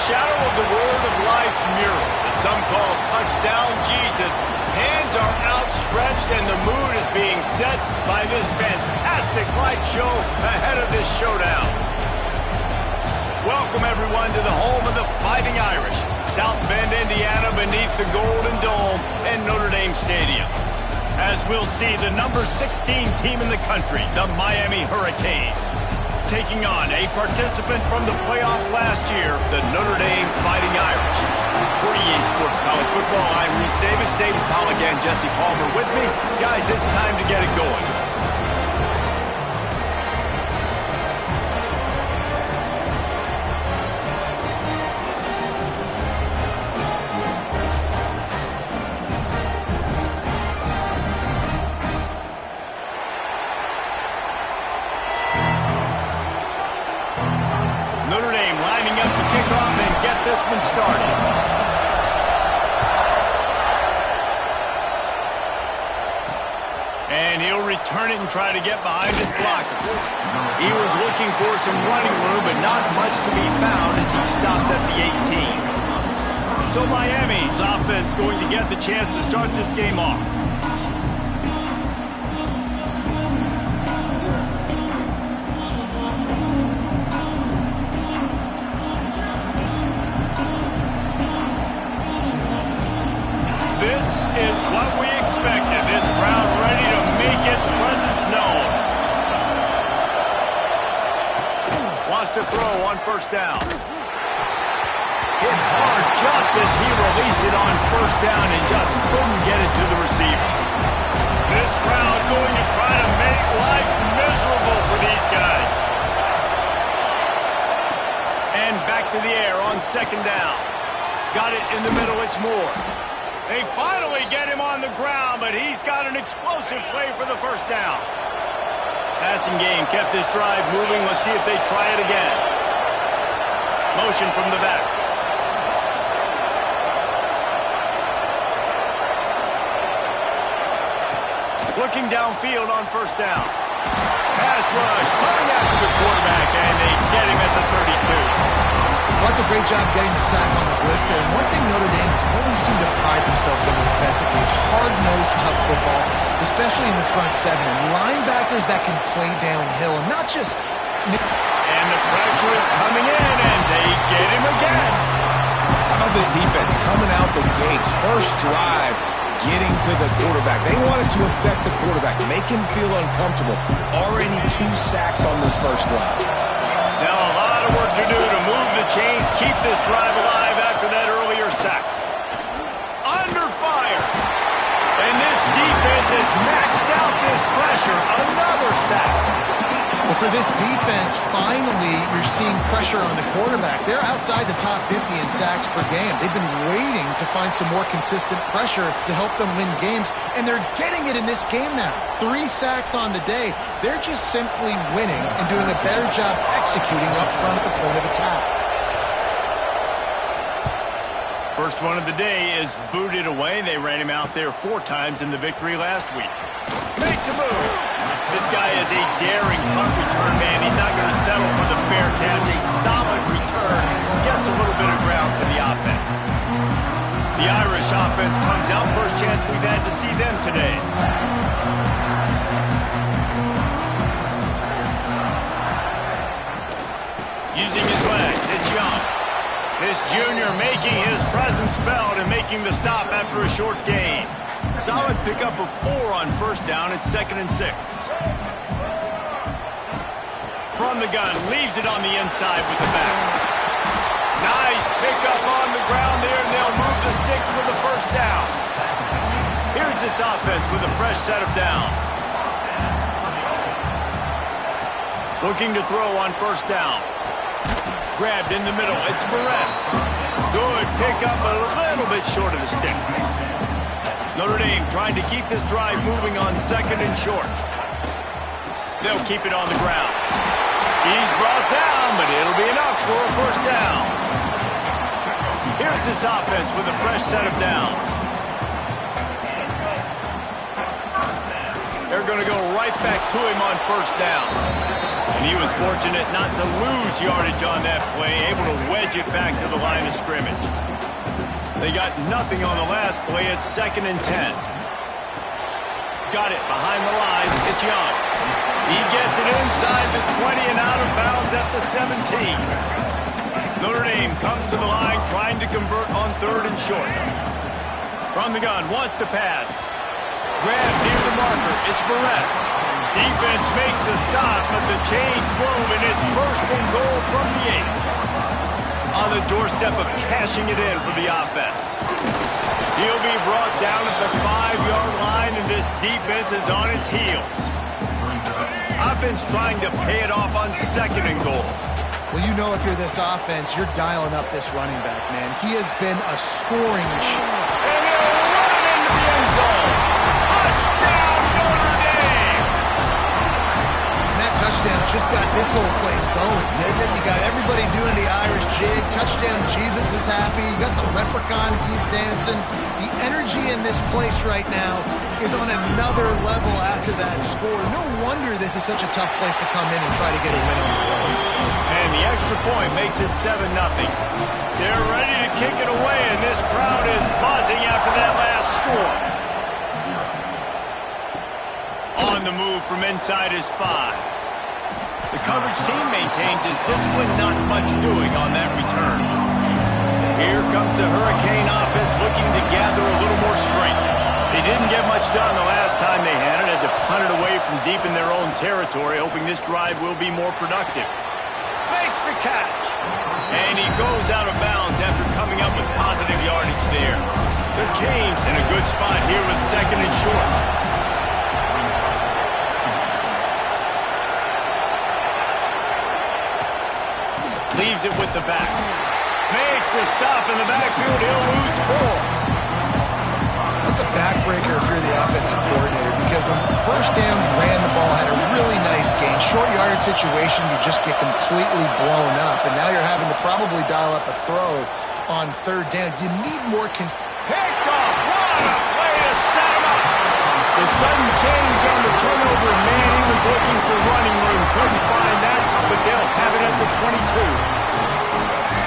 shadow of the Word of Life mural that some call Touchdown Jesus, hands are outstretched and the mood is being set by this fantastic light show ahead of this showdown. Welcome, everyone, to the home of the Fighting Irish, South Bend, Indiana, beneath the Golden Dome and Notre Dame Stadium. As we'll see, the number 16 team in the country, the Miami Hurricanes, taking on a participant from the playoff last year, the Notre Dame Fighting Irish. For EA Sports College Football, I'm Reese Davis, David Pollack, and Jesse Palmer with me. Guys, it's time to get it going. Notre Dame lining up to kick off and get this one started. And he'll return it and try to get behind his blockers. He was looking for some running room, but not much to be found as he stopped at the 18. So Miami's offense going to get the chance to start this game off. This is what we expected. This crowd ready to make its presence known. Wants to throw on first down. Hit hard just as he released it on first down and just couldn't get it to the receiver. This crowd going to try to make life miserable for these guys. And back to the air on second down. Got it in the middle, it's Moore. They finally get him on the ground, but he's got an explosive play for the first down. Passing game kept this drive moving. Let's see if they try it again. Motion from the back. Looking downfield on first down. Pass rush, coming after the quarterback, and they get him at the 32. Well, that's a great job getting the sack on the blitz there. And one thing Notre Dame has always seemed to pride themselves on defensively is hard-nosed, tough football, especially in the front seven. And linebackers that can play downhill and not just... And the pressure is coming in, and they get him again. How about this defense coming out the gates? First drive, getting to the quarterback. They wanted to affect the quarterback, make him feel uncomfortable. Already 2 sacks on this first drive. Now a lot of work to do to move the chains, keep this drive alive after that earlier sack. Under fire. And this defense has maxed out this pressure. Another sack. Well, for this defense, finally, you're seeing pressure on the quarterback. They're outside the top 50 in sacks per game. They've been waiting to find some more consistent pressure to help them win games, and they're getting it in this game now. 3 sacks on the day. They're just simply winning and doing a better job executing up front at the point of attack. First one of the day is booted away. They ran him out there 4 times in the victory last week. Makes a move. This guy is a daring punt return man. He's not going to settle for the fair catch. A solid return. Gets a little bit of ground for the offense. The Irish offense comes out. First chance we've had to see them today. Using his legs, it's Young. This junior making his presence felt and making the stop after a short gain. Solid pickup of 4 on first down. It's 2nd and 6. From the gun, leaves it on the inside with the back. Nice pickup on the ground there, and they'll move the sticks with the first down. Here's this offense with a fresh set of downs. Looking to throw on first down. Grabbed in the middle. It's Perez. Good pickup, a little bit short of the sticks. Notre Dame trying to keep this drive moving on 2nd and short. They'll keep it on the ground. He's brought down, but it'll be enough for a first down. Here's this offense with a fresh set of downs. They're going to go right back to him on first down. And he was fortunate not to lose yardage on that play, able to wedge it back to the line of scrimmage. They got nothing on the last play. It's 2nd and 10. Got it behind the line. It's Young. He gets it inside the 20 and out of bounds at the 17. Notre Dame comes to the line trying to convert on 3rd and short. From the gun, wants to pass. Grab near the marker. It's Barres. Defense makes a stop, but the chains move, and it's 1st and goal from the 8. On the doorstep of cashing it in for the offense. He'll be brought down at the 5-yard line, and this defense is on its heels. Offense trying to pay it off on 2nd and goal. Well, you know if you're this offense, you're dialing up this running back, man. He has been a scoring machine. And he'll run into the end zone. Touchdown, Notre Dame! And that touchdown just got this whole place going, didn't it? You got everybody doing the Irish jig. Touchdown Jesus is happy. You got the leprechaun, he's dancing. The energy in this place right now is on another level after that score. No wonder this is such a tough place to come in and try to get a win on the road. And the extra point makes it 7-0. They're ready to kick it away, and this crowd is buzzing after that last score. On the move from inside his 5. The coverage team maintains his discipline, not much doing on that return. Here comes the Hurricane offense looking to gather a little more strength. They didn't get much done the last time they had it. Had to punt it away from deep in their own territory, hoping this drive will be more productive. Makes the catch. And he goes out of bounds after coming up with positive yardage there. The Canes in a good spot here with 2nd and short. Leaves it with the back. Makes a stop in the backfield. He'll lose 4. That's a backbreaker if you're the offensive coordinator, because on first down, you ran the ball, had a really nice gain. Short yardage situation, you just get completely blown up, and now you're having to probably dial up a throw on 3rd down. You need more picked off. What a play to set him up. The sudden change on the turnover, man, he was looking for running room. Couldn't find that, but they'll have it at the 22.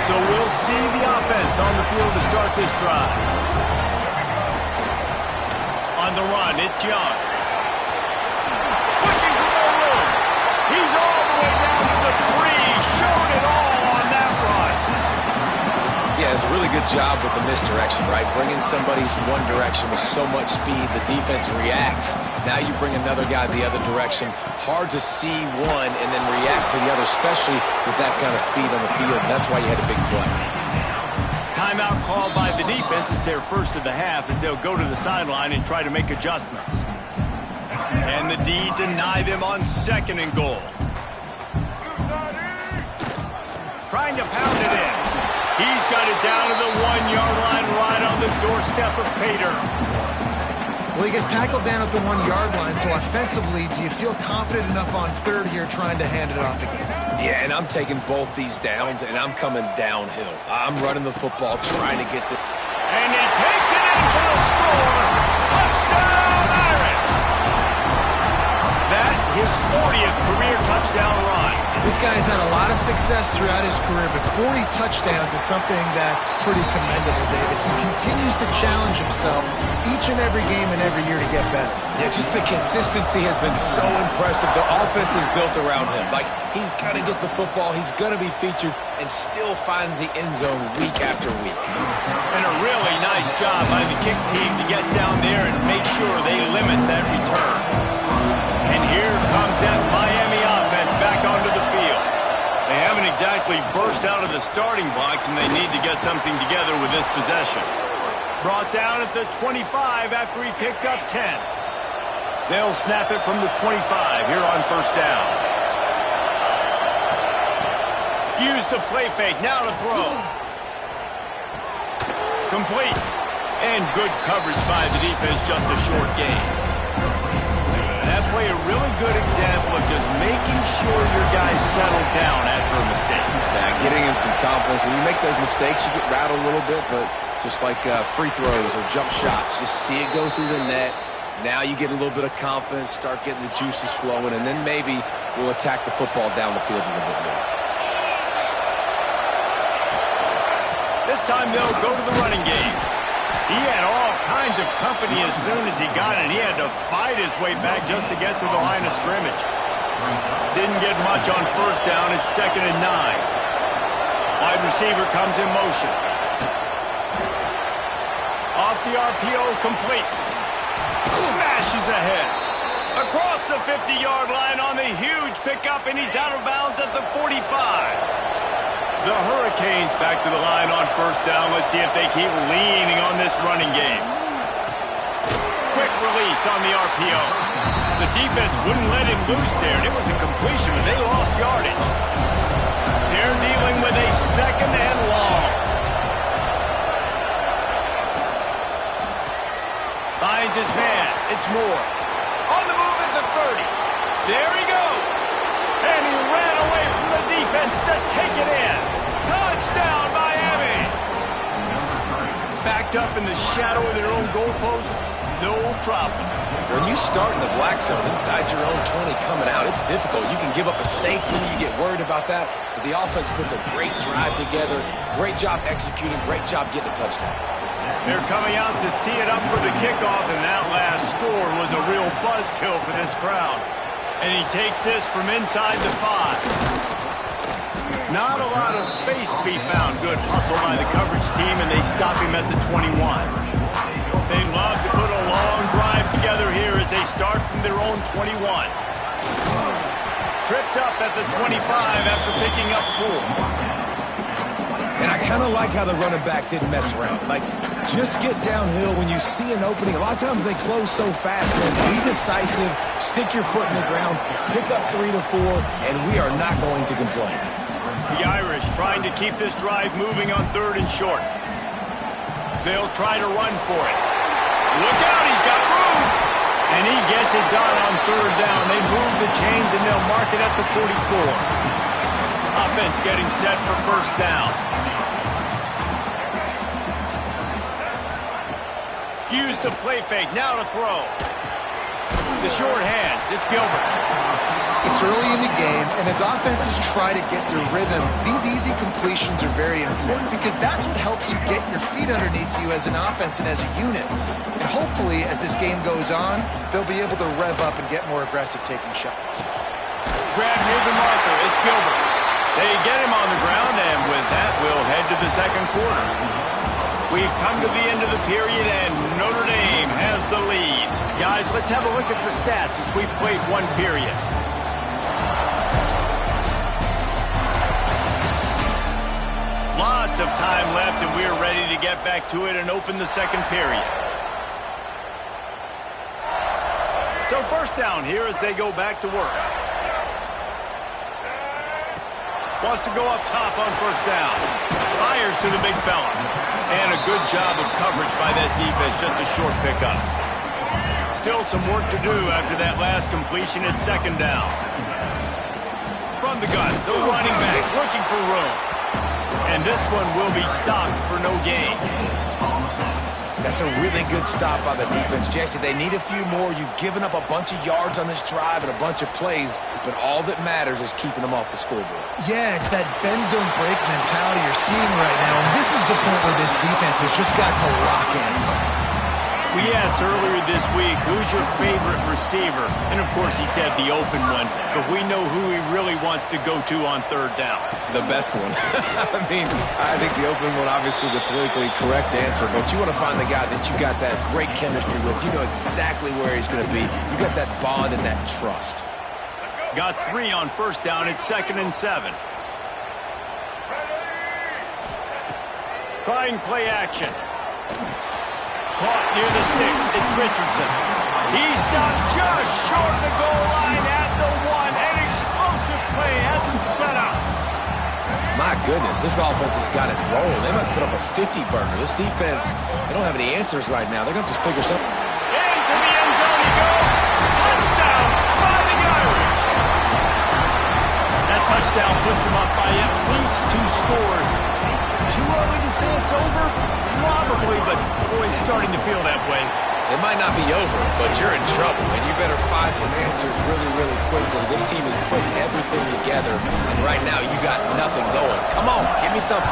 So we'll see the offense on the field to start this drive. On the run, it's Young. Looking for more room. He's all the way down to the 3. Showed it all on that run. Yeah, it's a really good job with the misdirection, right? Bringing somebody's one direction with so much speed, the defense reacts. Now you bring another guy the other direction. Hard to see one and then react to the other, especially with that kind of speed on the field. And that's why you had a big play. Timeout called by the defense. It's their first of the half as they'll go to the sideline and try to make adjustments. And the D deny them on 2nd and goal. Trying to pound it in. He's got it down to the 1-yard line right on the doorstep of Pater. Well, he gets tackled down at the 1-yard line, so offensively, do you feel confident enough on 3rd here trying to hand it off again? Yeah, and I'm taking both these downs, and I'm coming downhill. I'm running the football, trying to get the... And he takes it in for the score. Touchdown, Irish! That, his 40th career touchdown run. This guy's had a lot of success throughout his career, but 40 touchdowns is something that's pretty commendable, David. He continues to challenge himself each and every game and every year to get better. Yeah, just the consistency has been so impressive. The offense is built around him. Like, he's going to get the football, he's going to be featured, and still finds the end zone week after week. And a really nice job by the kick team to get down there and make sure they limit that return. And here comes that Miami offense back onto the field. They haven't exactly burst out of the starting blocks, and they need to get something together with this possession. Brought down at the 25 after he picked up 10. They'll snap it from the 25 here on 1st down. Use the play fake, now to throw. Complete. And good coverage by the defense, just a short gain. That play, a really good example of just making sure your guys settle down after a mistake. Yeah, getting him some confidence. When you make those mistakes, you get rattled a little bit, but just like free throws or jump shots, just see it go through the net. Now you get a little bit of confidence, start getting the juices flowing, and then maybe will attack the football down the field a little bit more. This time they'll go to the running game. He had all kinds of company as soon as he got it. He had to fight his way back just to get to the line of scrimmage. Didn't get much on first down. It's 2nd and 9. Wide receiver comes in motion. Off the RPO, complete. Smashes ahead. Across the 50-yard line on the huge pickup, and he's out of bounds at the 45. The Hurricanes back to the line on first down. Let's see if they keep leaning on this running game. Quick release on the RPO. The defense wouldn't let him loose there, and it was a completion, and they lost yardage. They're dealing with a 2nd and long. Finds his man. It's Moore. On the move at the 30. There he goes. And he ran away from the defense to take it in. Touchdown, Miami. Backed up in the shadow of their own goalpost. No problem. When you start in the black zone inside your own 20 coming out, it's difficult. You can give up a safety. You get worried about that. But the offense puts a great drive together. Great job executing. Great job getting a touchdown. They're coming out to tee it up for the kickoff, and that last score was a real buzzkill for this crowd. And he takes this from inside the 5. Not a lot of space to be found. Good hustle by the coverage team, and they stop him at the 21. They love to put a long drive together here as they start from their own 21. Tripped up at the 25 after picking up 4. And I kind of like how the running back didn't mess around. Like, just get downhill when you see an opening. A lot of times they close so fast, man. Be decisive, stick your foot in the ground, pick up 3 to 4, and we are not going to complain. The Irish trying to keep this drive moving on 3rd and short. They'll try to run for it. Look out, he's got room. And he gets it done on 3rd down. They move the chains, and they'll mark it at the 44. Offense getting set for first down. Use the play fake, now to throw. The short hands, it's Gilbert. It's early in the game, and as offenses try to get their rhythm, these easy completions are very important because that's what helps you get your feet underneath you as an offense and as a unit. And hopefully, as this game goes on, they'll be able to rev up and get more aggressive taking shots. Grab near the marker, it's Gilbert. They get him on the ground, and with that, we'll head to the 2nd quarter. We've come to the end of the period, and Notre Dame has the lead. Guys, let's have a look at the stats as we've played one period. Lots of time left, and we're ready to get back to it and open the 2nd period. So first down here as they go back to work. Wants to go up top on first down. Fires to the big fella. And a good job of coverage by that defense, just a short pickup. Still some work to do after that last completion at 2nd down. From the gun, the running back looking for room. And this one will be stopped for no gain. That's a really good stop by the defense. Jesse, they need a few more. You've given up a bunch of yards on this drive and a bunch of plays, but all that matters is keeping them off the scoreboard. Yeah, it's that bend, don't break mentality you're seeing right now, and this is the point where this defense has just got to lock in. We asked earlier this week, who's your favorite receiver? And, of course, he said the open one, but we know who he really wants to go to on 3rd down. The best one. I mean, I think the open one, obviously the politically correct answer, but you want to find the guy that you got that great chemistry with. You know exactly where he's going to be. You got that bond and that trust. Got 3 on first down. It's 2nd and 7. Trying play action. Caught near the sticks. It's Richardson. He's stopped just short of the goal line at the 1. An explosive play has him set up. My goodness, this offense has got it rolling. They might put up a 50-burger. This defense, they don't have any answers right now. They're going to have to figure something. Into the end zone he goes. Touchdown, Fighting Irish. That touchdown puts them up by at least 2 scores. Too early to say it's over? Probably, but boy, it's starting to feel that way. It might not be over, but you're in trouble, and you better find some answers really, really quickly. This team is putting everything together, and right now you got nothing going. Come on, give me something.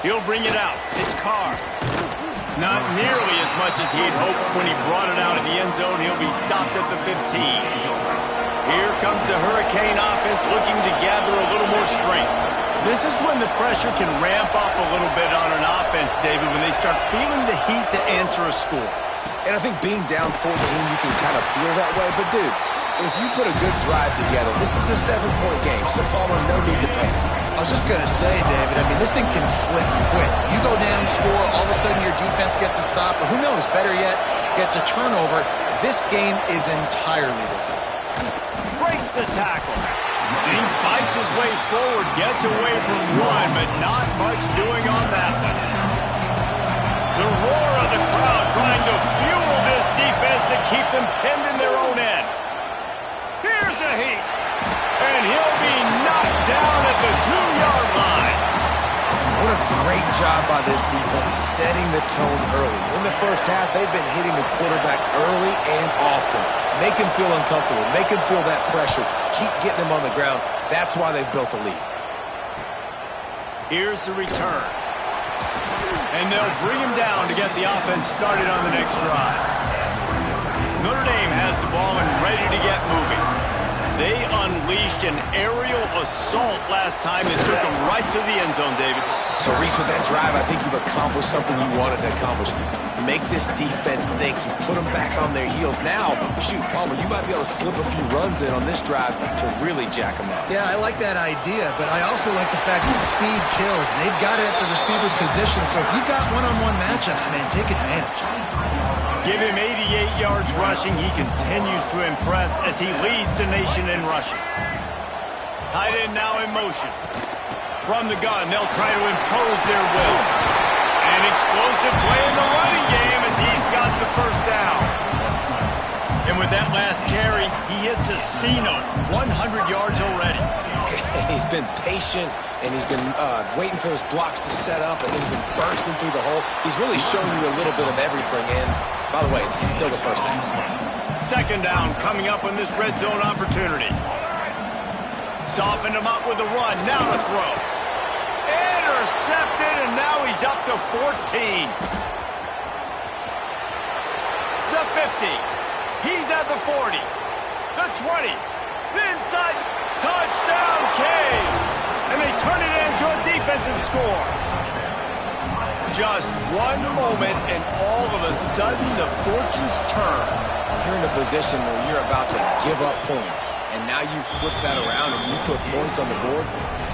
He'll bring it out. It's Carr. Not nearly as much as he'd hoped when he brought it out of the end zone. He'll be stopped at the 15. Here comes the Hurricane offense looking to gather a little more strength. This is when the pressure can ramp up a little bit on an offense, David, when they start feeling the heat to answer a score. And I think being down 14, you can kind of feel that way. But, dude, if you put a good drive together, this is a 7-point game, so Palmer, no need to panic. I was just going to say, David, I mean, this thing can flip quick. You go down, score, all of a sudden your defense gets a stop, or who knows, better yet, gets a turnover. This game is entirely different. Breaks the tackle. And he fights his way forward, gets away from one, but not much doing on that one. The roar of the crowd trying to fuel this defense to keep them pinned in their own end. Here's a heat. And he'll be knocked down at the 2-yard line. What a great job by this defense setting the tone early. In the first half, they've been hitting the quarterback early and often. Make him feel uncomfortable. Make him feel that pressure. Keep getting him on the ground. That's why they've built a lead. Here's the return. And they'll bring him down to get the offense started on the next drive. Notre Dame has the ball and ready to get moving. They unleashed an aerial assault last time and took them right to the end zone, David. So, Reese, with that drive, I think you've accomplished something you wanted to accomplish. Make this defense think. You put them back on their heels. Now, shoot, Palmer, you might be able to slip a few runs in on this drive to really jack them up. Yeah, I like that idea, but I also like the fact that speed kills, and they've got it at the receiver position, so if you've got one-on-one matchups, man, take advantage. Give him 88 yards rushing. He continues to impress as he leads the nation in rushing. Tight end now in motion. From the gun, they'll try to impose their will. An explosive play in the running game as he's got the first down. And with that last carry, he hits a C-note. 100 yards already. He's been patient, and he's been waiting for his blocks to set up, and he's been bursting through the hole. He's really shown you a little bit of everything, and by the way, it's still the first half. Second down coming up on this red zone opportunity. Softened him up with a run. Now to throw. Intercepted, and now he's up to 14. The 50. He's at the 40. The 20. The inside. Touchdown, Canes. And they turn it into a defensive score. Just one moment, and all of a sudden, the fortunes turn. You're in a position where you're about to give up points, and now you flip that around and you put points on the board.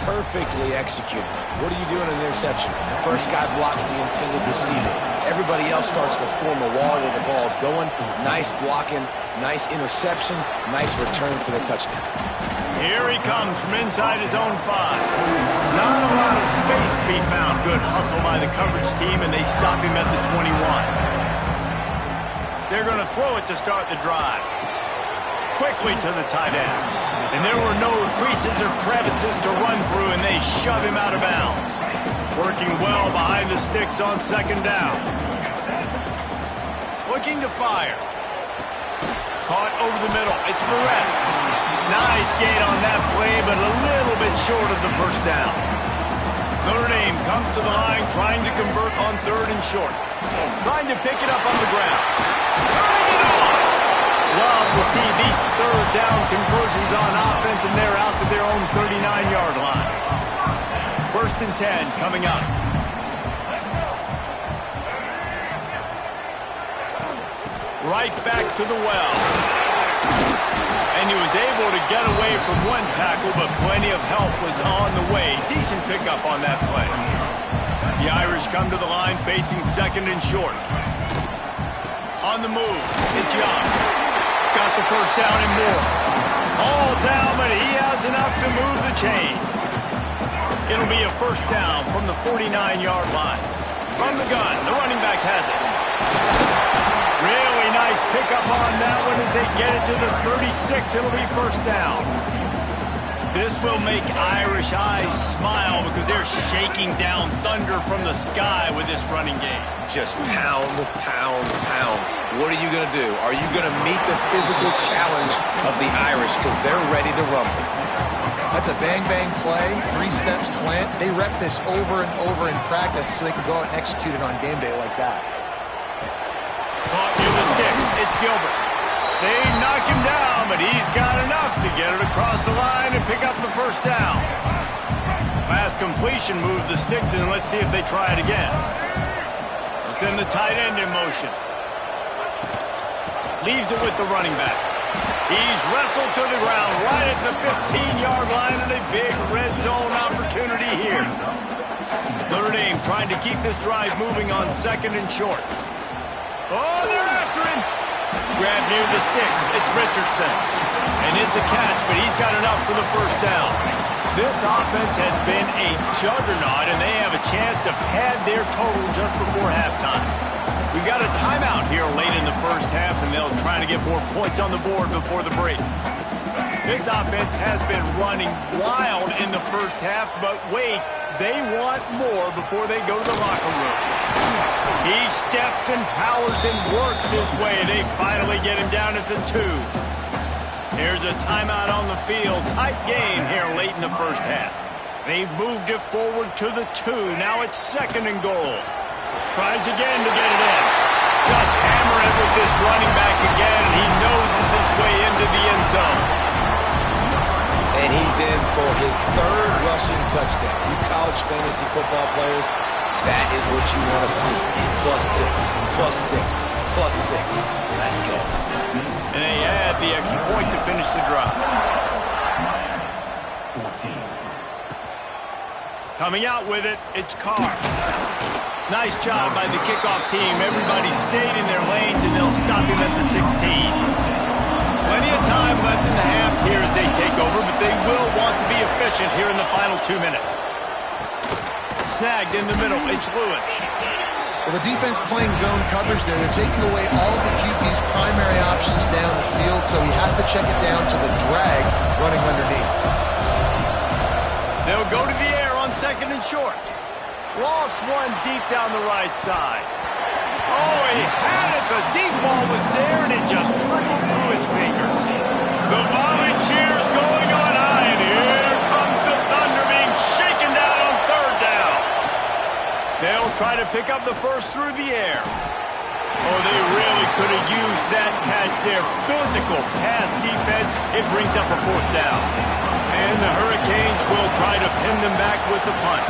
Perfectly executed. What do you do in an interception? First guy blocks the intended receiver. Everybody else starts to form a wall where the ball's going. Nice blocking, nice interception, nice return for the touchdown. Here he comes from inside his own 5. Not a lot of space to be found. Good hustle by the coverage team, and they stop him at the 21. They're going to throw it to start the drive. Quickly to the tight end. And there were no creases or crevices to run through, and they shove him out of bounds. Working well behind the sticks on second down. Looking to fire. Caught over the middle. It's Perez. Nice gain on that play, but a little bit short of the first down. Notre Dame comes to the line, trying to convert on third and short. Trying to pick it up on the ground. Turning it on! Love to see these third down conversions on offense, and they're out to their own 39-yard line. First and 10 coming up. Right back to the well. And he was able to get away from one tackle, but plenty of help was on the way. Decent pickup on that play. The Irish come to the line facing second and short. On the move, it's Young. Got the first down and more. All down, but he has enough to move the chains. It'll be a first down from the 49-yard line. From the gun, the running back has it. Really nice pickup on that one as they get it to the 36. It'll be first down. This will make Irish eyes smile because they're shaking down thunder from the sky with this running game. Just pound, pound, pound. What are you going to do? Are you going to meet the physical challenge of the Irish because they're ready to rumble? That's a bang-bang play, three-step slant. They rep this over and over in practice so they can go out and execute it on game day like that. Caught near the sticks. It's Gilbert. They knock him down, but he's got enough to get it across the line and pick up the first down. Last completion moved the sticks, and let's see if they try it again. They'll send the tight end in motion. Leaves it with the running back. He's wrestled to the ground right at the 15-yard line, and a big red zone opportunity here. Notre Dame trying to keep this drive moving on 2nd and short. Oh, they're after him. Grab near the sticks. It's Richardson. And it's a catch, but he's got enough for the first down. This offense has been a juggernaut, and they have a chance to pad their total just before halftime. We got a timeout here late in the first half, and they'll try to get more points on the board before the break. This offense has been running wild in the first half, but wait, they want more before they go to the locker room. He steps and powers and works his way. They finally get him down at the 2. Here's a timeout on the field. Tight game here late in the first half. They've moved it forward to the 2. Now it's 2nd and goal. Tries again to get it in. Just hammer it with this running back again, and he noses his way into the end zone. And he's in for his 3rd rushing touchdown. You college fantasy football players, that is what you want to see. +6, +6, +6. Let's go. And they add the extra point to finish the drive. Coming out with it, it's Carr. Nice job by the kickoff team. Everybody stayed in their lanes, and they'll stop him at the 16. Plenty of time left in the half here as they take over, but they will want to be efficient here in the final 2 minutes. Snagged in the middle, it's Lewis. Well, the defense playing zone coverage there. They're taking away all of the QB's primary options down the field, so he has to check it down to the drag running underneath. They'll go to the air on 2nd and short. Lost one deep down the right side. Oh, he had it. The deep ball was there, and it just trickled through his fingers. The volley cheers going on high, and here comes the Thunder being shaken down on 3rd down. They'll try to pick up the first through the air. Oh, they really could have used that catch there. Physical pass defense. It brings up a 4th down. And the Hurricanes will try to pin them back with the punt.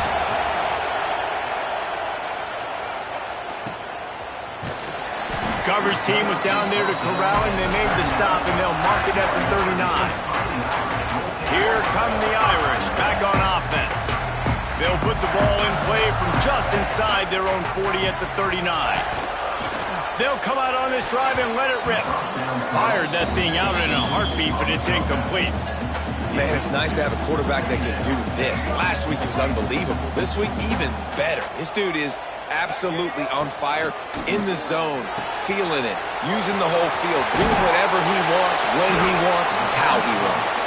Coverage team was down there to corral him. They made the stop, and they'll mark it at the 39. Here come the Irish back on offense. They'll put the ball in play from just inside their own 40 at the 39. They'll come out on this drive and let it rip. Fired that thing out in a heartbeat, but it's incomplete. Man, it's nice to have a quarterback that can do this. Last week he was unbelievable. This week, even better. This dude is absolutely on fire, in the zone, feeling it, using the whole field, doing whatever he wants, when he wants, how he wants.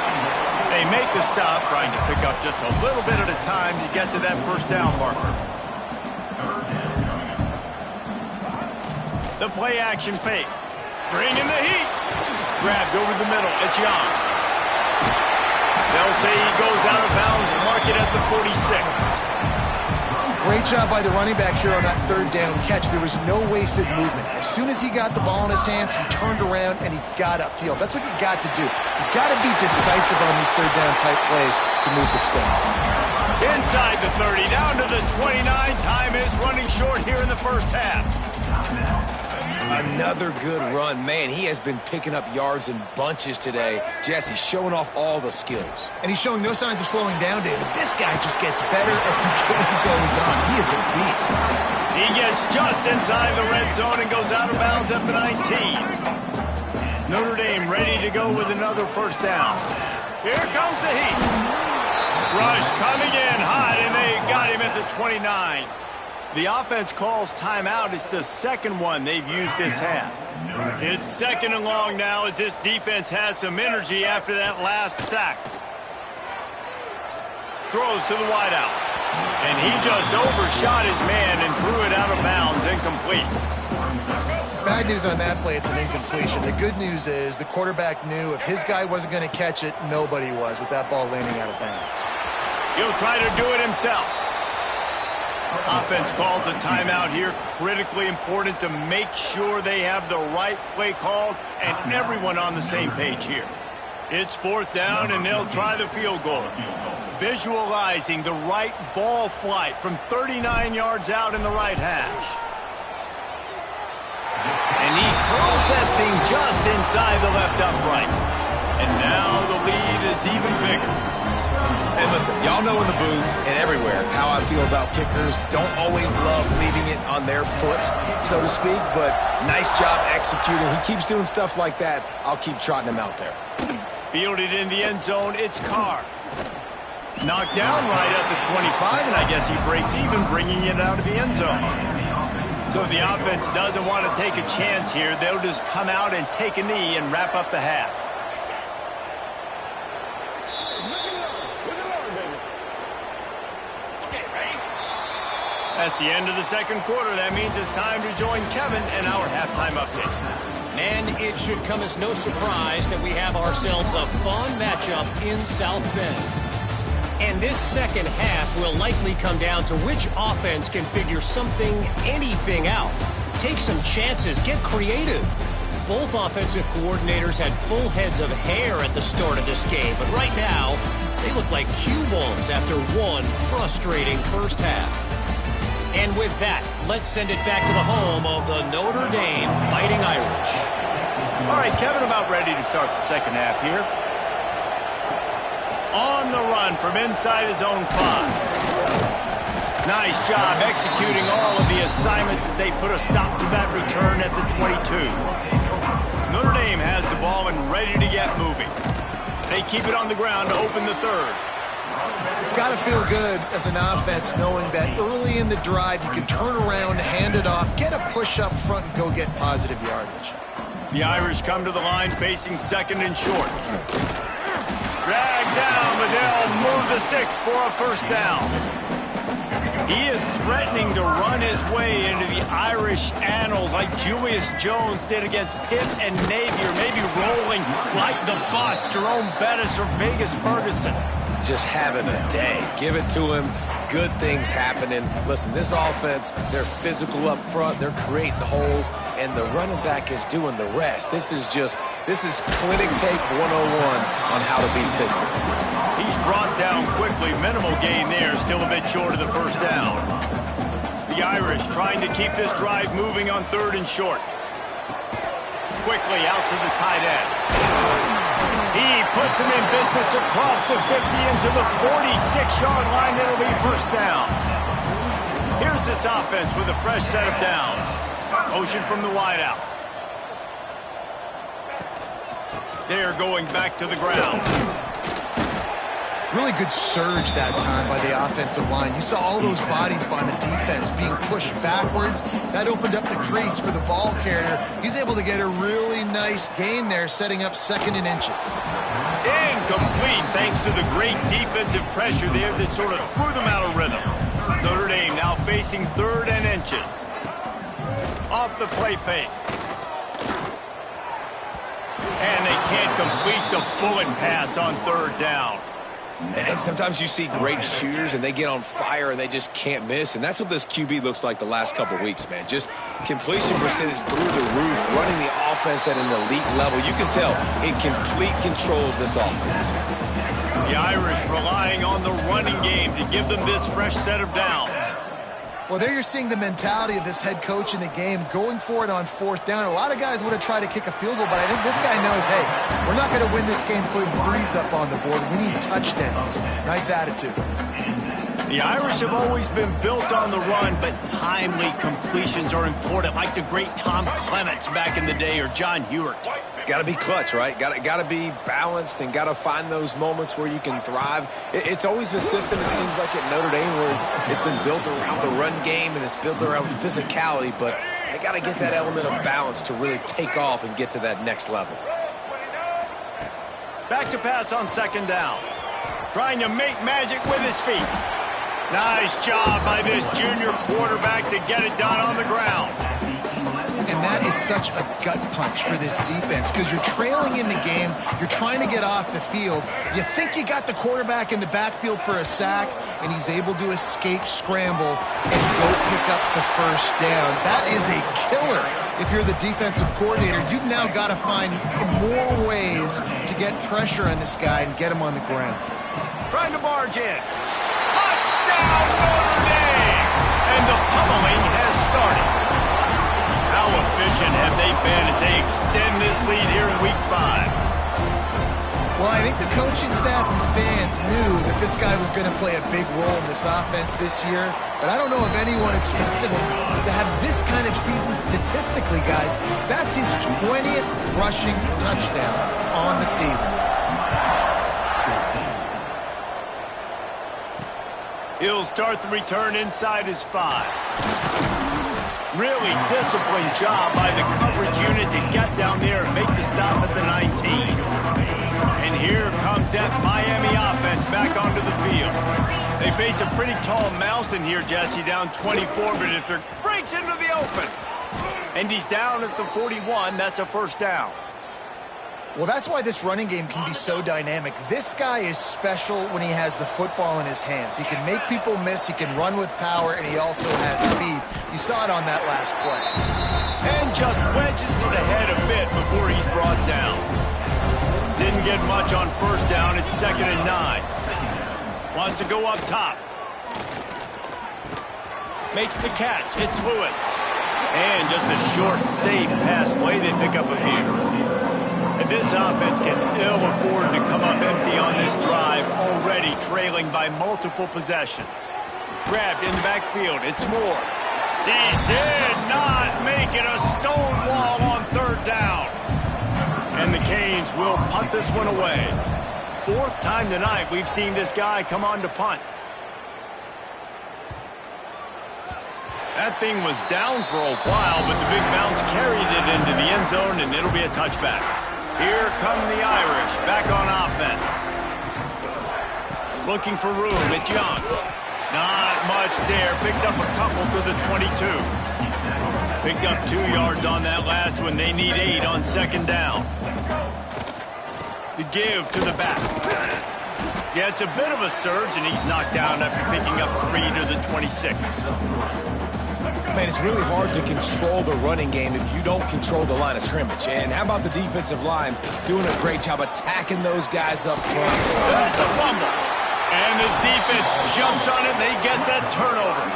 They make the stop, trying to pick up just a little bit at a time to get to that first down marker. The play action fake. Bring in the heat. Grabbed over the middle. It's Young. They'll say he goes out of bounds, mark it at the 46. Great job by the running back here on that 3rd down catch. There was no wasted movement. As soon as he got the ball in his hands, he turned around and he got upfield. That's what you got to do. You got to be decisive on these 3rd down type plays to move the stakes. Inside the 30, down to the 29. Time is running short here in the first half. Another good run. Man, he has been picking up yards in bunches today. Jesse showing off all the skills. And he's showing no signs of slowing down, David. This guy just gets better as the game goes on. He is a beast. He gets just inside the red zone and goes out of bounds at the 19. Notre Dame ready to go with another first down. Here comes the heat. Rush coming in hot, and they got him at the 29. The offense calls timeout. It's the 2nd one they've used this half. It's 2nd and long now as this defense has some energy after that last sack. Throws to the wideout. And he just overshot his man and threw it out of bounds, incomplete. Bad news on that play, it's an incompletion. The good news is the quarterback knew if his guy wasn't going to catch it, nobody was with that ball landing out of bounds. He'll try to do it himself. Offense calls a timeout here. Critically important to make sure they have the right play called and everyone on the same page here. It's 4th down, and they'll try the field goal. Visualizing the right ball flight from 39 yards out in the right hash. And he curls that thing just inside the left upright. And now the lead is even bigger. And listen, y'all know in the booth and everywhere how I feel about kickers. Don't always love leaving it on their foot, so to speak, but nice job executing. He keeps doing stuff like that. I'll keep trotting him out there. Fielded in the end zone, it's Carr. Knocked down right at the 25, and I guess he breaks even, bringing it out of the end zone. So if the offense doesn't want to take a chance here, they'll just come out and take a knee and wrap up the half. That's the end of the second quarter. That means it's time to join Kevin and our halftime update. And it should come as no surprise that we have ourselves a fun matchup in South Bend. And this second half will likely come down to which offense can figure something, anything out. Take some chances, get creative. Both offensive coordinators had full heads of hair at the start of this game, but right now, they look like cue balls after one frustrating first half. And with that, let's send it back to the home of the Notre Dame Fighting Irish. All right, Kevin, about ready to start the second half here. On the run from inside his own 5. Nice job executing all of the assignments as they put a stop to that return at the 22. Notre Dame has the ball and ready to get moving. They keep it on the ground to open the third. It's got to feel good as an offense knowing that early in the drive you can turn around, hand it off, get a push up front, and go get positive yardage. The Irish come to the line facing second and short. Dragged down, but they'll move the sticks for a first down. He is threatening to run his way into the Irish annals like Julius Jones did against Pitt and Navy, or maybe rolling like the bus, Jerome Bettis or Vegas Ferguson. Just having a day. Give it to him. Good things happening. Listen, this offense, they're physical up front. They're creating holes, and the running back is doing the rest. This is clinic tape 101 on how to be physical. He's brought down quickly. Minimal gain there. Still a bit short of the first down. The Irish trying to keep this drive moving on third and short. Quickly out to the tight end. He puts him in business across the 50 into the 46-yard line. It'll be first down. Here's this offense with a fresh set of downs. Motion from the wideout. They're going back to the ground. Really good surge that time by the offensive line. You saw all those bodies by the defense being pushed backwards. That opened up the crease for the ball carrier. He's able to get a really nice gain there, setting up second and inches. Incomplete thanks to the great defensive pressure there that sort of threw them out of rhythm. Notre Dame now facing third and inches. Off the play fake. And they can't complete the bullet pass on third down. And sometimes you see great shooters and they get on fire and they just can't miss. And that's what this QB looks like the last couple weeks, man. Just completion percentage through the roof, running the offense at an elite level. You can tell in complete control of this offense. The Irish relying on the running game to give them this fresh set of downs. Well, there you're seeing the mentality of this head coach in the game, going for it on fourth down. A lot of guys would have tried to kick a field goal, but I think this guy knows, hey, we're not going to win this game putting threes up on the board. We need touchdowns. Nice attitude. The Irish have always been built on the run, but timely completions are important, like the great Tom Clements back in the day or John Hewart. Got to be clutch, right? Got to be balanced and got to find those moments where you can thrive. It's always a system, it seems like, at Notre Dame where it's been built around the run game and it's built around physicality, but they got to get that element of balance to really take off and get to that next level. Back to pass on second down. trying to make magic with his feet. Nice job by this junior quarterback to get it done on the ground. And that is such a gut punch for this defense because you're trailing in the game. You're trying to get off the field. You think you got the quarterback in the backfield for a sack, and he's able to escape, scramble, and go pick up the first down. That is a killer. If you're the defensive coordinator, you've now got to find more ways to get pressure on this guy and get him on the ground. Trying to barge in. Touchdown, Notre Dame! And the pummeling has started. How efficient have they been as they extend this lead here in Week 5? Well, I think the coaching staff and fans knew that this guy was going to play a big role in this offense this year, but I don't know if anyone expected him to have this kind of season statistically, guys. That's his 20th rushing touchdown on the season. He'll start the return inside his 5. Really disciplined job by the coverage unit to get down there and make the stop at the 19. And here comes that Miami offense back onto the field. They face a pretty tall mountain here, Jesse, down 24, but if it breaks into the open, and he's down at the 41, that's a first down. Well, that's why this running game can be so dynamic. This guy is special when he has the football in his hands. He can make people miss, he can run with power, and he also has speed. You saw it on that last play. And just wedges it ahead a bit before he's brought down. Didn't get much on first down. It's 2nd and 9. Wants to go up top. Makes the catch. It's Lewis. And just a short, safe pass play. They pick up a few. And this offense can ill afford to come up empty on this drive, already trailing by multiple possessions. Grabbed in the backfield. It's Moore. He did not make it a stone wall on 3rd down. And the Canes will punt this one away. 4th time tonight we've seen this guy come on to punt. That thing was down for a while, but the big bounce carried it into the end zone, and it'll be a touchback. Here come the Irish back on offense. Looking for room. It's Young. Not much there. Picks up a couple to the 22. Picked up 2 yards on that last one. They need 8 on 2nd down. The give to the back. Yeah, it's a bit of a surge, and he's knocked down after picking up 3 to the 26. Man, it's really hard to control the running game if you don't control the line of scrimmage. And how about the defensive line doing a great job attacking those guys up front? That's a fumble. And the defense jumps on it, and they get that turnover.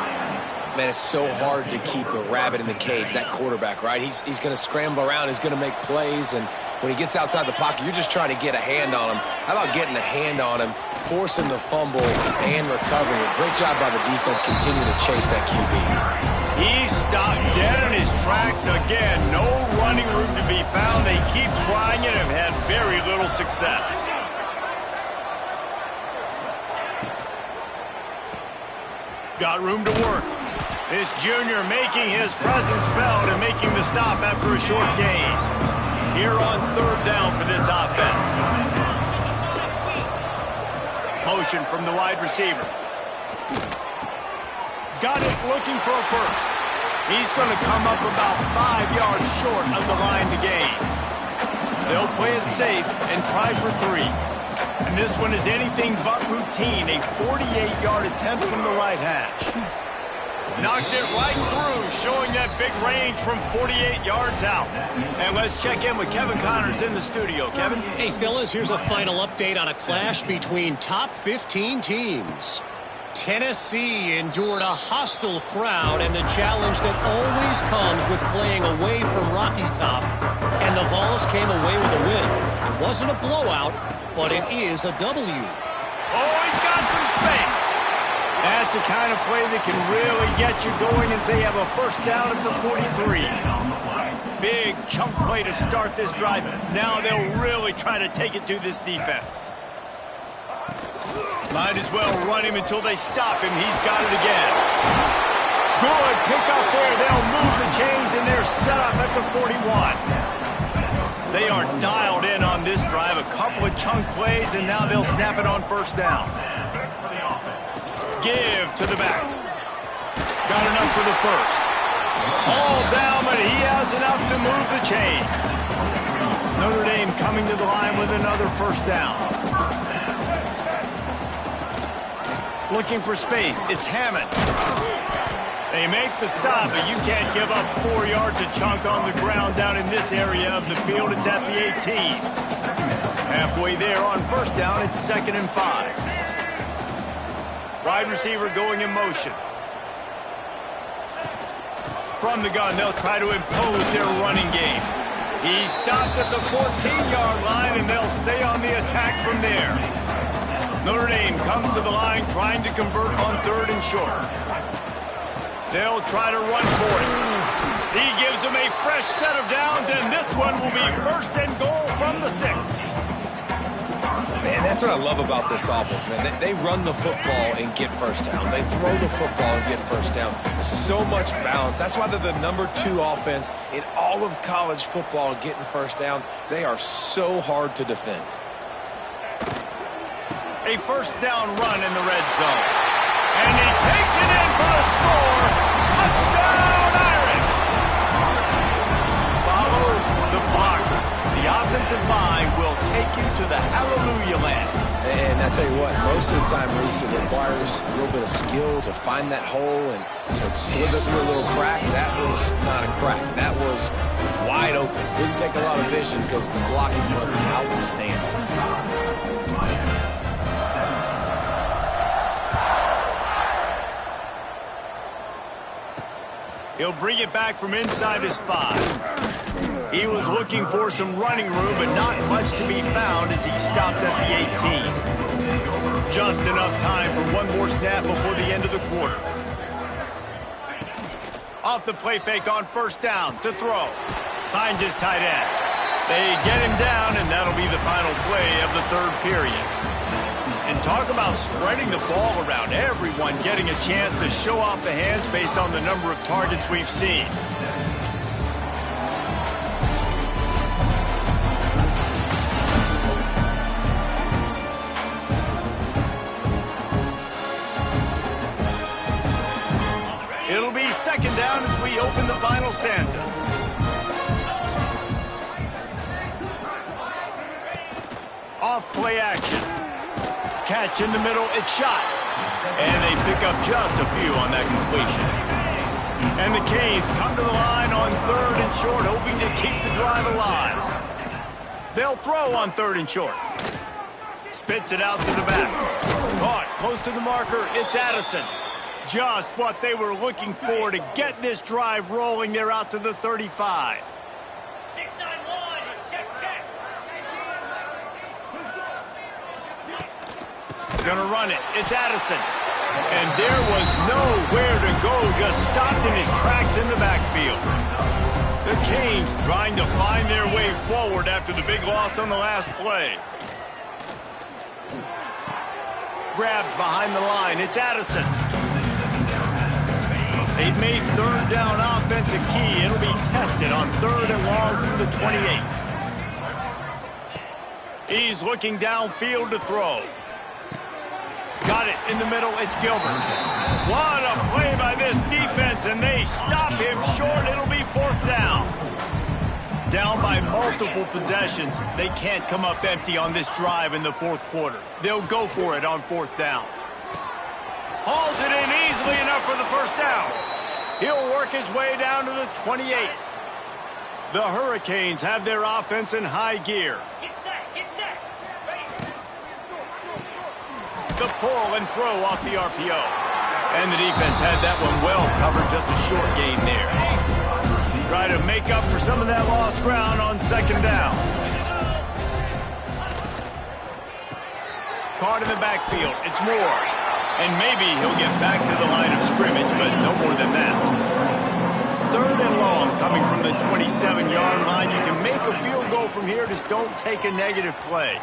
Man, it's so hard to keep a rabbit in the cage, that quarterback, right? He's going to scramble around, he's going to make plays, and when he gets outside the pocket, you're just trying to get a hand on him. How about getting a hand on him, forcing the fumble, and recovering it? Great job by the defense continuing to chase that QB. He's stopped dead in his tracks again. No running room to be found. They keep trying it and have had very little success. Got room to work. This junior making his presence felt and making the stop after a short gain. Here on 3rd down for this offense. Motion from the wide receiver. Got it, looking for a first. He's going to come up about 5 yards short of the line to gain. They'll play it safe and try for 3. And this one is anything but routine, a 48-yard attempt from the right hash. Knocked it right through, showing that big range from 48 yards out. And let's check in with Kevin Connors in the studio. Kevin? Hey, fellas, here's a final update on a clash between top 15 teams. Tennessee endured a hostile crowd and the challenge that always comes with playing away from Rocky Top. And the Vols came away with a win. It wasn't a blowout, but it is a W. Oh, he's got some space. That's the kind of play that can really get you going as they have a first down at the 43. Big chunk play to start this drive. Now they'll really try to take it to this defense. Might as well run him until they stop him. He's got it again. Good pick up there. They'll move the chains, and they're set up at the 41. They are dialed in on this drive. A couple of chunk plays, and now they'll snap it on first down. Give to the back. Got enough for the first. All down, but he has enough to move the chains. Notre Dame coming to the line with another first down. Looking for space. It's Hammond. They make the stop, but you can't give up 4 yards a chunk on the ground down in this area of the field. It's at the 18. Halfway there on first down, it's 2nd and 5. Wide receiver going in motion. From the gun, they'll try to impose their running game. He stopped at the 14-yard line, and they'll stay on the attack from there. Notre Dame comes to the line trying to convert on 3rd and short. They'll try to run for it. He gives them a fresh set of downs, and this one will be 1st and goal from the 6. Man, that's what I love about this offense, man. They run the football and get first downs. They throw the football and get first down. So much balance. That's why they're the #2 offense in all of college football getting first downs. They are so hard to defend. A first down run in the red zone. And he takes it in for a score. Touchdown, Irish! Follow the blockers. The offensive line will take you to the hallelujah land. And I tell you what, most of the time, Reese, it requires a little bit of skill to find that hole and slither through a little crack. That was not a crack. That was wide open. Didn't take a lot of vision because the blocking was outstanding. He'll bring it back from inside his 5. He was looking for some running room, but not much to be found as he stopped at the 18. Just enough time for one more snap before the end of the quarter. Off the play fake on first down to throw. Finds his tight end. They get him down, and that'll be the final play of the 3rd period. And talk about spreading the ball around. Everyone getting a chance to show off the hands based on the number of targets we've seen. It'll be 2nd down as we open the final stanza. Off play action. Catch in the middle, it's shot. And they pick up just a few on that completion. And the Canes come to the line on 3rd and short, hoping to keep the drive alive. They'll throw on 3rd and short. Spits it out to the back. Caught close to the marker, it's Addison. Just what they were looking for to get this drive rolling. They're out to the 35. Gonna run it. It's Addison. And there was nowhere to go. Just stopped in his tracks in the backfield. The Canes trying to find their way forward after the big loss on the last play. Grabbed behind the line. It's Addison. They've made 3rd down offense a key. It'll be tested on 3rd and long from the 28. He's looking downfield to throw. Got it in the middle, it's Gilbert. What a play by this defense, and they stop him short. It'll be 4th down. Down by multiple possessions. They can't come up empty on this drive in the 4th quarter. They'll go for it on 4th down. Hauls it in easily enough for the first down. He'll work his way down to the 28. The Hurricanes have their offense in high gear. The pull and throw off the RPO. And the defense had that one well covered, just a short gain there. Try to make up for some of that lost ground on 2nd down. Caught in the backfield, it's Moore. And maybe he'll get back to the line of scrimmage, but no more than that. 3rd and long coming from the 27-yard line. You can make a field goal from here, just don't take a negative play.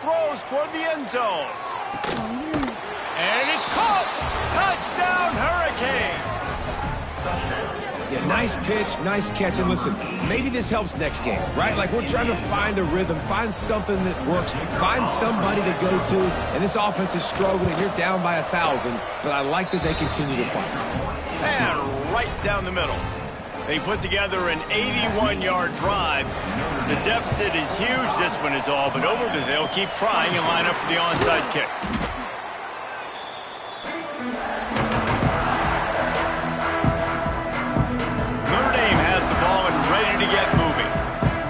Throws toward the end zone. And it's caught! Touchdown, Hurricanes! Yeah, nice pitch, nice catch. And listen, maybe this helps next game, right? Like we're trying to find a rhythm, find something that works, find somebody to go to. And this offense is struggling. You're down by 1,000, but I like that they continue to fight. And right down the middle. They put together an 81-yard drive. The deficit is huge. This one is all but over, but they'll keep trying and line up for the onside kick. Notre Dame has the ball and ready to get moving.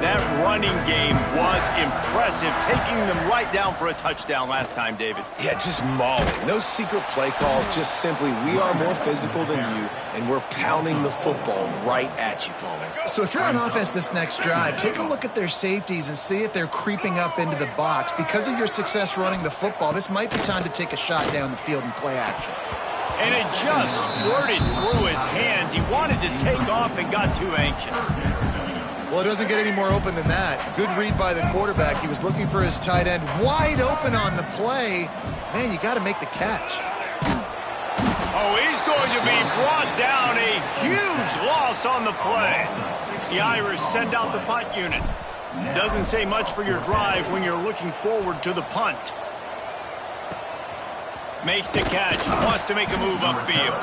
That running game was impressive, taking them right down for a touchdown last time, David. Yeah, just mauling. No secret play calls, just simply we are more physical than you, and we're pounding the football right at you, Palmer. So if you're on offense this next drive, take a look at their safeties and see if they're creeping up into the box. Because of your success running the football, this might be time to take a shot down the field and play action. And it just squirted through his hands. He wanted to take off and got too anxious. Well, it doesn't get any more open than that. Good read by the quarterback. He was looking for his tight end wide open on the play. Man, you got to make the catch. Oh, he's going to be brought down. A huge loss on the play. The Irish send out the punt unit. Doesn't say much for your drive when you're looking forward to the punt. Makes the catch. Wants to make a move upfield.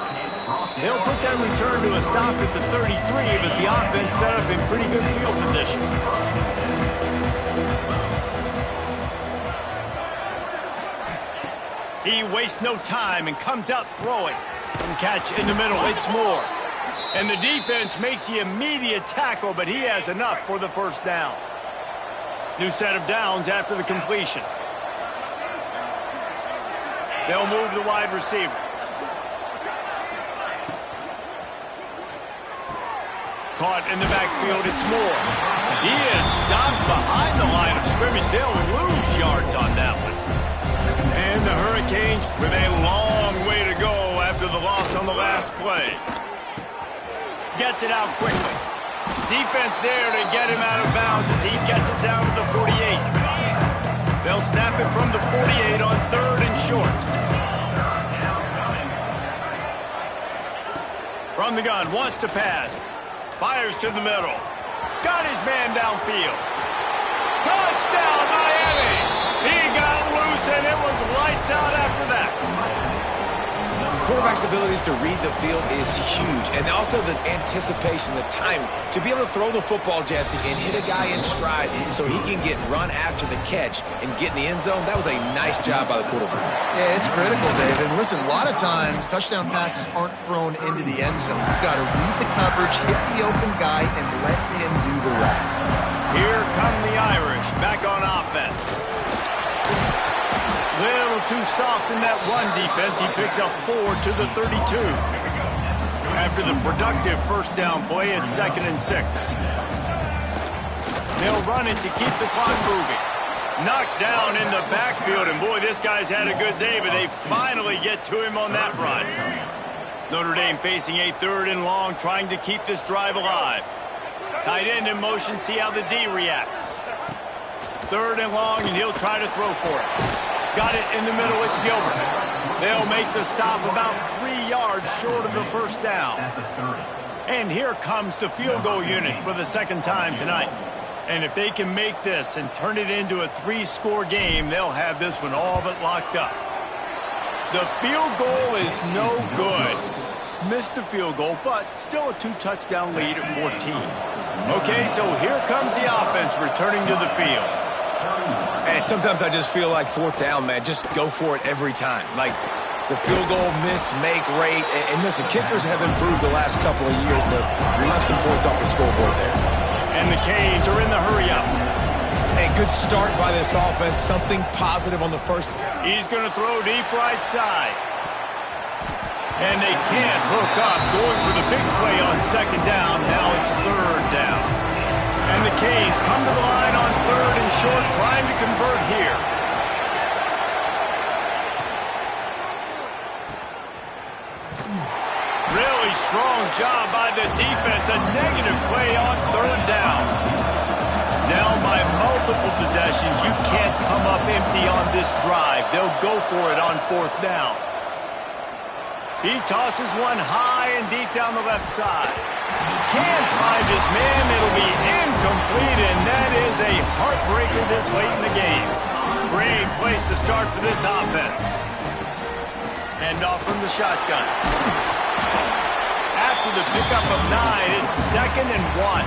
They'll put that return to a stop at the 33, but the offense set up in pretty good field position. He wastes no time and comes out throwing. And catch in the middle. It's Moore. And the defense makes the immediate tackle, but he has enough for the first down. New set of downs after the completion. They'll move the wide receiver. Caught in the backfield, it's Moore. He is stopped behind the line of scrimmage. They'll lose yards on that one. And the Hurricanes with a long way to go after the loss on the last play. Gets it out quickly. Defense there to get him out of bounds as he gets it down to the 48. They'll snap it from the 48 on 3rd and short. From the gun, wants to pass. Fires to the middle. Got his man downfield. Touchdown, Miami! He got loose, and it was lights out after that. Quarterback's abilities to read the field is huge, and also the anticipation, the time to be able to throw the football, Jesse, and hit a guy in stride so he can get run after the catch and get in the end zone. That was a nice job by the quarterback. Yeah, it's critical, David. And listen, a lot of times touchdown passes aren't thrown into the end zone. You've got to read the coverage, hit the open guy, and let him do the rest. Here come the Irish back on offense. Little too soft in that run defense. He picks up 4 to the 32. After the productive first down play, it's 2nd and 6. They'll run it to keep the clock moving. Knocked down in the backfield, and boy, this guy's had a good day, but they finally get to him on that run. Notre Dame facing a 3rd and long, trying to keep this drive alive. Tight end in motion, see how the D reacts. 3rd and long, and he'll try to throw for it. Got it in the middle, it's Gilbert. They'll make the stop about 3 yards short of the first down. And here comes the field goal unit for the 2nd time tonight. And if they can make this and turn it into a 3-score game, they'll have this one all but locked up. The field goal is no good. Missed the field goal, but still a 2-touchdown lead at 14. Okay, so here comes the offense returning to the field. And sometimes I just feel like 4th down, man. Just go for it every time. Like the field goal miss-make rate. And listen, kickers have improved the last couple of years, but we left some points off the scoreboard there. And the Canes are in the hurry-up. A good start by this offense. Something positive on the first. He's going to throw deep right side. And they can't hook up. Going for the big play on 2nd down. Now it's 3rd down. And the Canes come to the line on 3rd and short, trying to convert here. Really strong job by the defense. A negative play on 3rd down. Down by multiple possessions. You can't come up empty on this drive. They'll go for it on 4th down. He tosses one high and deep down the left side. Can't find his man. It'll be incomplete, and that is a heartbreaker this late in the game. Great place to start for this offense. Hand off from the shotgun. After the pickup of 9, it's 2nd and 1.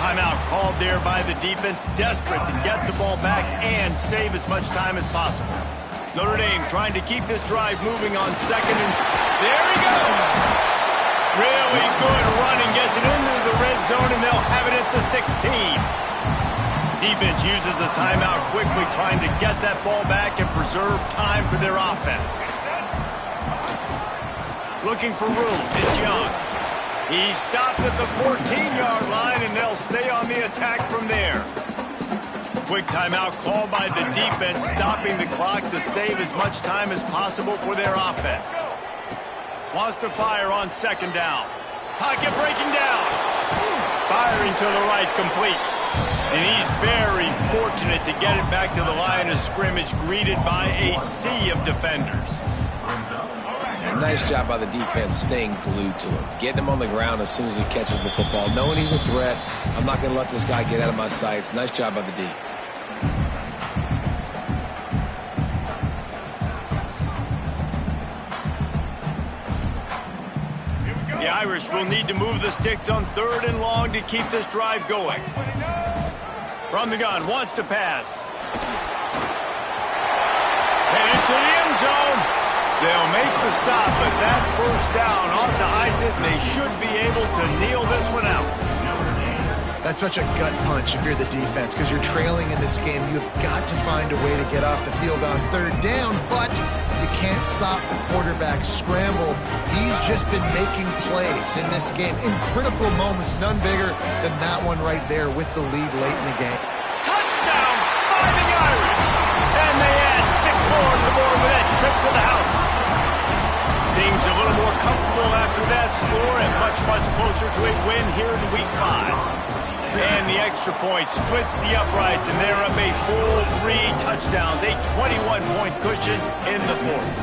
Timeout called there by the defense, desperate to get the ball back and save as much time as possible. Notre Dame trying to keep this drive moving on 2nd, and there he goes. Really good running, gets it into the red zone, and they'll have it at the 16. Defense uses a timeout quickly, trying to get that ball back and preserve time for their offense. Looking for room, it's Young. He stopped at the 14-yard line, and they'll stay on the attack from there. Quick timeout called by the defense, stopping the clock to save as much time as possible for their offense. Wants to fire on 2nd down. Pocket breaking down. Firing to the right, complete. And he's very fortunate to get it back to the line of scrimmage, greeted by a sea of defenders. Nice job by the defense staying glued to him. Getting him on the ground as soon as he catches the football. Knowing he's a threat, I'm not going to let this guy get out of my sights. Nice job by the D. The Irish will need to move the sticks on 3rd and long to keep this drive going. From the gun, wants to pass. And into the end zone. They'll make the stop, but that first down ought to ice it, and they should be able to kneel this one out. That's such a gut punch if you're the defense, because you're trailing in this game. You've got to find a way to get off the field on 3rd down, but you can't stop the quarterback scramble. He's just been making plays in this game in critical moments, none bigger than that one right there with the lead late in the game. Touchdown, Fighting Irish! And they add 6 more to the board with that trip to the house. Things a little more comfortable after that score and much, much closer to a win here in Week 5. And the extra point splits the uprights, and they're up a full 3 touchdowns, a 21-point cushion in the 4th.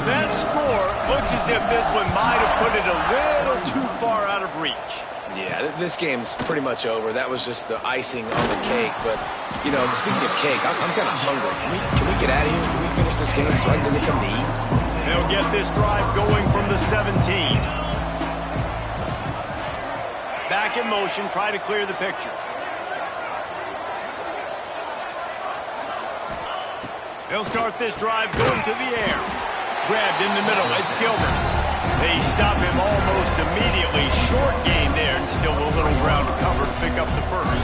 That score looks as if this one might have put it a little too far out of reach. Yeah, this game's pretty much over. That was just the icing on the cake. But, you know, speaking of cake, I'm kind of hungry. Can we get out of here? Can we finish this game so I can get something to eat? They'll get this drive going from the 17. Back in motion, try to clear the picture. They'll start this drive going to the air. Grabbed in the middle, it's Gilbert. They stop him almost immediately. Short gain there, and still a little ground to cover to pick up the first.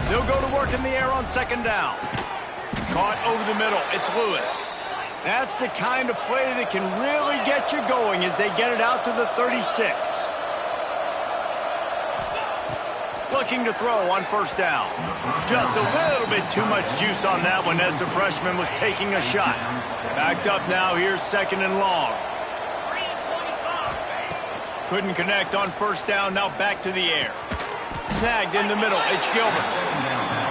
They'll go to work in the air on 2nd down. Caught over the middle, it's Lewis. That's the kind of play that can really get you going as they get it out to the 36. Looking to throw on 1st down. Just a little bit too much juice on that one as the freshman was taking a shot. Backed up now, here's 2nd and long. Couldn't connect on 1st down, now back to the air. Snagged in the middle, it's Gilbert.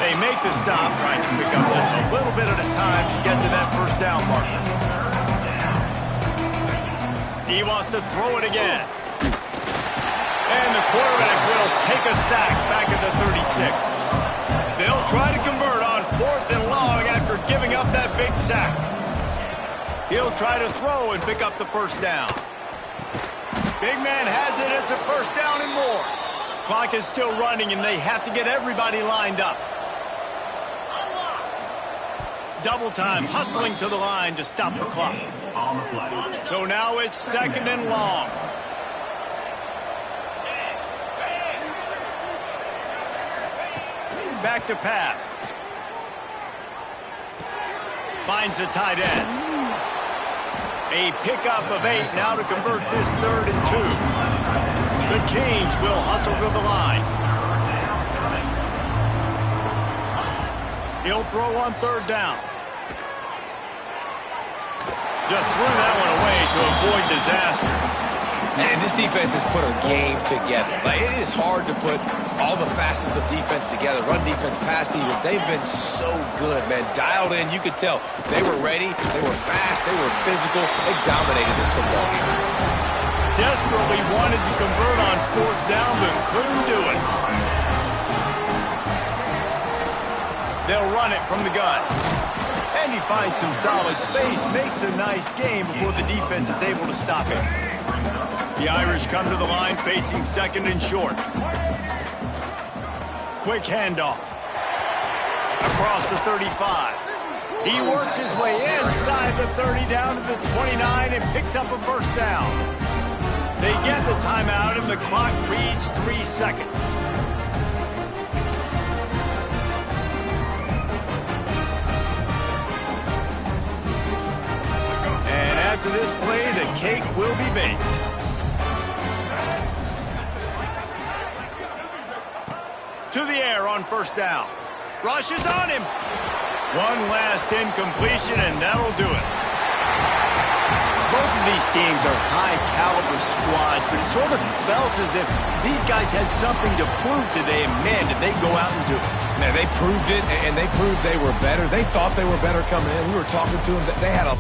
They make the stop, trying to pick up just a little bit at a time to get to that 1st down marker. He wants to throw it again. And the quarterback will take a sack back at the 36. They'll try to convert on 4th and long after giving up that big sack. He'll try to throw and pick up the 1st down. Big man has it. It's a 1st down and more. Clock is still running, and they have to get everybody lined up. Double time, hustling to the line to stop the clock. So now it's 2nd and long. Back to pass. Finds the tight end. A pickup of 8 now to convert this 3rd and 2. The Canes will hustle to the line. He'll throw on 3rd down. Just threw that one away to avoid disaster. And this defense has put a game together. Like, it is hard to put all the facets of defense together. Run defense, pass defense. They've been so good, man. Dialed in, you could tell. They were ready. They were fast. They were physical. They dominated this football game. desperately wanted to convert on 4th down, but couldn't do it. They'll run it from the gun. And he finds some solid space, makes a nice game before the defense is able to stop him. The Irish come to the line facing 2nd and short. Quick handoff. Across the 35. He works his way inside the 30 down to the 29 and picks up a 1st down. They get the timeout and the clock reads 3 seconds. And after this play, the cake will be baked. To the air on 1st down. Rushes on him. One last incompletion, and that'll do it. Both of these teams are high-caliber squads, but it sort of felt as if these guys had something to prove today, and man, did they go out and do it. Man, they proved it, and they proved they were better. They thought they were better coming in. We were talking to them. They had a